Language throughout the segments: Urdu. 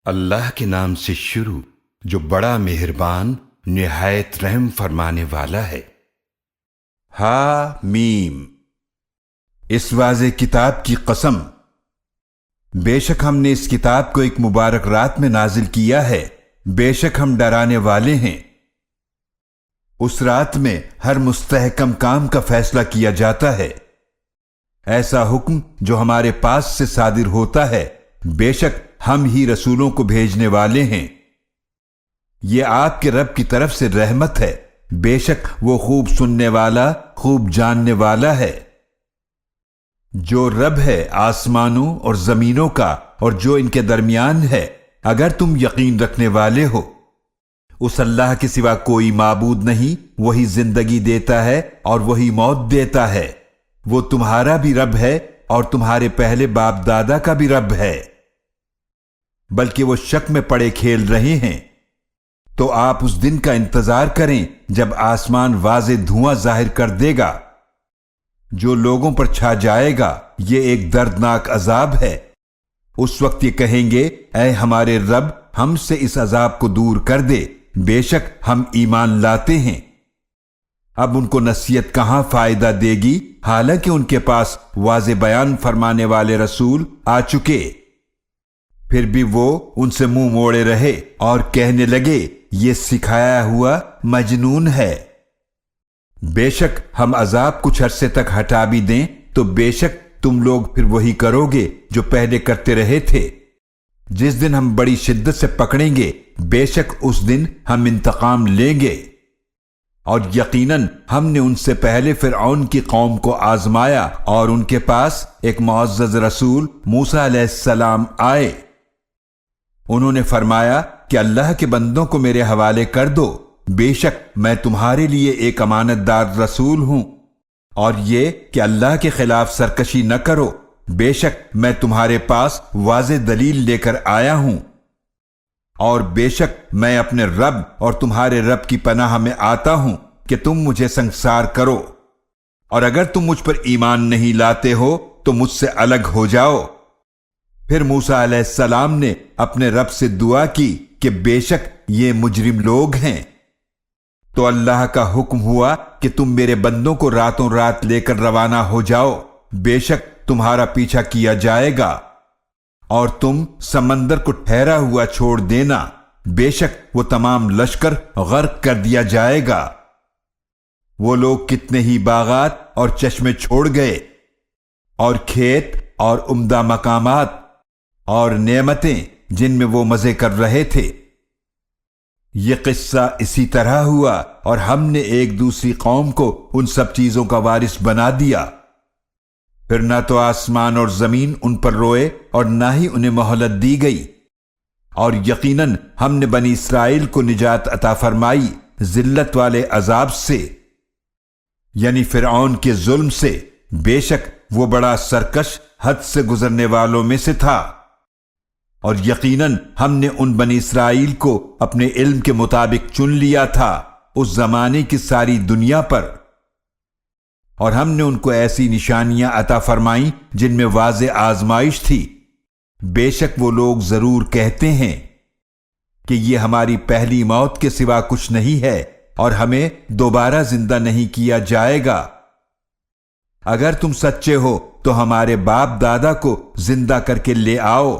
اللہ کے نام سے شروع جو بڑا مہربان نہایت رحم فرمانے والا ہے۔ ہا میم، اس واضح کتاب کی قسم، بے شک ہم نے اس کتاب کو ایک مبارک رات میں نازل کیا ہے، بے شک ہم ڈرانے والے ہیں۔ اس رات میں ہر مستحکم کام کا فیصلہ کیا جاتا ہے، ایسا حکم جو ہمارے پاس سے صادر ہوتا ہے، بے شک ہم ہی رسولوں کو بھیجنے والے ہیں۔ یہ آپ کے رب کی طرف سے رحمت ہے، بے شک وہ خوب سننے والا خوب جاننے والا ہے۔ جو رب ہے آسمانوں اور زمینوں کا اور جو ان کے درمیان ہے، اگر تم یقین رکھنے والے ہو، اس اللہ کے سوا کوئی معبود نہیں، وہی زندگی دیتا ہے اور وہی موت دیتا ہے۔ وہ تمہارا بھی رب ہے اور تمہارے پہلے باپ دادا کا بھی رب ہے، بلکہ وہ شک میں پڑے کھیل رہے ہیں۔ تو آپ اس دن کا انتظار کریں جب آسمان واضح دھواں ظاہر کر دے گا، جو لوگوں پر چھا جائے گا، یہ ایک دردناک عذاب ہے۔ اس وقت یہ کہیں گے، اے ہمارے رب، ہم سے اس عذاب کو دور کر دے، بے شک ہم ایمان لاتے ہیں۔ اب ان کو نصیحت کہاں فائدہ دے گی، حالانکہ ان کے پاس واضح بیان فرمانے والے رسول آ چکے۔ پھر بھی وہ ان سے منہ موڑے رہے اور کہنے لگے، یہ سکھایا ہوا مجنون ہے۔ بے شک ہم عذاب کچھ عرصے تک ہٹا بھی دیں تو بے شک تم لوگ پھر وہی کرو گے جو پہلے کرتے رہے تھے۔ جس دن ہم بڑی شدت سے پکڑیں گے، بے شک اس دن ہم انتقام لیں گے۔ اور یقیناً ہم نے ان سے پہلے فرعون کی قوم کو آزمایا اور ان کے پاس ایک معزز رسول موسیٰ علیہ السلام آئے۔ انہوں نے فرمایا کہ اللہ کے بندوں کو میرے حوالے کر دو، بے شک میں تمہارے لیے ایک امانت دار رسول ہوں، اور یہ کہ اللہ کے خلاف سرکشی نہ کرو، بے شک میں تمہارے پاس واضح دلیل لے کر آیا ہوں، اور بے شک میں اپنے رب اور تمہارے رب کی پناہ میں آتا ہوں کہ تم مجھے سنگسار کرو، اور اگر تم مجھ پر ایمان نہیں لاتے ہو تو مجھ سے الگ ہو جاؤ۔ پھر موسیٰ علیہ السلام نے اپنے رب سے دعا کی کہ بے شک یہ مجرم لوگ ہیں۔ تو اللہ کا حکم ہوا کہ تم میرے بندوں کو راتوں رات لے کر روانہ ہو جاؤ، بے شک تمہارا پیچھا کیا جائے گا، اور تم سمندر کو ٹھہرا ہوا چھوڑ دینا، بے شک وہ تمام لشکر غرق کر دیا جائے گا۔ وہ لوگ کتنے ہی باغات اور چشمے چھوڑ گئے، اور کھیت اور عمدہ مقامات اور نعمتیں جن میں وہ مزے کر رہے تھے۔ یہ قصہ اسی طرح ہوا، اور ہم نے ایک دوسری قوم کو ان سب چیزوں کا وارث بنا دیا۔ پھر نہ تو آسمان اور زمین ان پر روئے اور نہ ہی انہیں مہلت دی گئی۔ اور یقیناً ہم نے بنی اسرائیل کو نجات عطا فرمائی ذلت والے عذاب سے، یعنی فرعون کے ظلم سے، بے شک وہ بڑا سرکش حد سے گزرنے والوں میں سے تھا۔ اور یقیناً ہم نے ان بنی اسرائیل کو اپنے علم کے مطابق چن لیا تھا اس زمانے کی ساری دنیا پر، اور ہم نے ان کو ایسی نشانیاں عطا فرمائیں جن میں واضح آزمائش تھی۔ بے شک وہ لوگ ضرور کہتے ہیں کہ یہ ہماری پہلی موت کے سوا کچھ نہیں ہے اور ہمیں دوبارہ زندہ نہیں کیا جائے گا۔ اگر تم سچے ہو تو ہمارے باپ دادا کو زندہ کر کے لے آؤ۔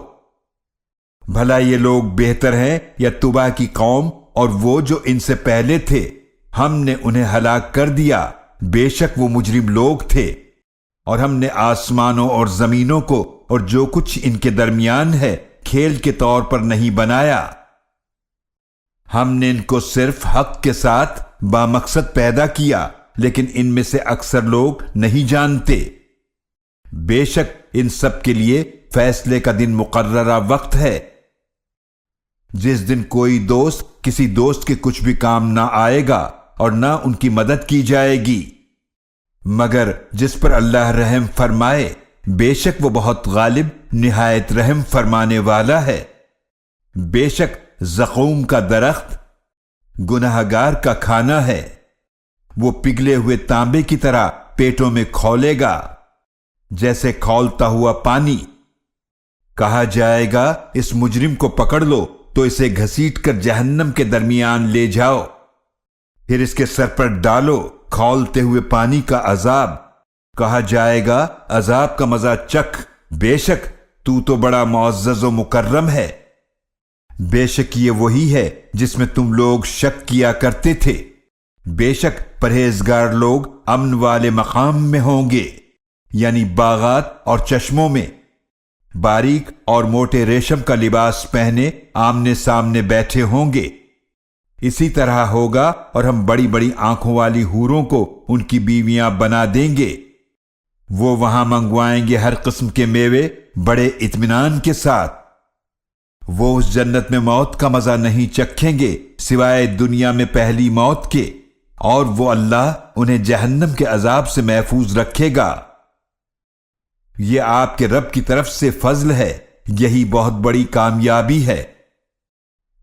بھلا یہ لوگ بہتر ہیں یا طبع کی قوم اور وہ جو ان سے پہلے تھے، ہم نے انہیں ہلاک کر دیا، بے شک وہ مجرم لوگ تھے۔ اور ہم نے آسمانوں اور زمینوں کو اور جو کچھ ان کے درمیان ہے کھیل کے طور پر نہیں بنایا، ہم نے ان کو صرف حق کے ساتھ بامقصد پیدا کیا، لیکن ان میں سے اکثر لوگ نہیں جانتے۔ بے شک ان سب کے لیے فیصلے کا دن مقررہ وقت ہے، جس دن کوئی دوست کسی دوست کے کچھ بھی کام نہ آئے گا اور نہ ان کی مدد کی جائے گی، مگر جس پر اللہ رحم فرمائے، بے شک وہ بہت غالب نہایت رحم فرمانے والا ہے۔ بے شک زقوم کا درخت گناہگار کا کھانا ہے، وہ پگھلے ہوئے تانبے کی طرح پیٹوں میں کھولے گا جیسے کھولتا ہوا پانی۔ کہا جائے گا اس مجرم کو پکڑ لو تو اسے گھسیٹ کر جہنم کے درمیان لے جاؤ، پھر اس کے سر پر ڈالو کھولتے ہوئے پانی کا عذاب۔ کہا جائے گا عذاب کا مزہ چکھ، بے شک تو بڑا معزز و مکرم ہے۔ بے شک یہ وہی ہے جس میں تم لوگ شک کیا کرتے تھے، بے شک پرہیزگار لوگ امن والے مقام میں ہوں گے، یعنی باغات اور چشموں میں، باریک اور موٹے ریشم کا لباس پہنے آمنے سامنے بیٹھے ہوں گے۔ اسی طرح ہوگا اور ہم بڑی بڑی آنکھوں والی حوروں کو ان کی بیویاں بنا دیں گے، وہ وہاں منگوائیں گے ہر قسم کے میوے بڑے اطمینان کے ساتھ۔ وہ اس جنت میں موت کا مزہ نہیں چکھیں گے سوائے دنیا میں پہلی موت کے، اور وہ اللہ انہیں جہنم کے عذاب سے محفوظ رکھے گا۔ یہ آپ کے رب کی طرف سے فضل ہے، یہی بہت بڑی کامیابی ہے۔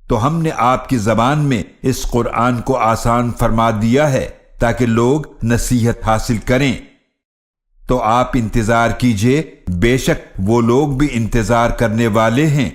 تو ہم نے آپ کی زبان میں اس قرآن کو آسان فرما دیا ہے تاکہ لوگ نصیحت حاصل کریں۔ تو آپ انتظار کیجئے، بے شک وہ لوگ بھی انتظار کرنے والے ہیں۔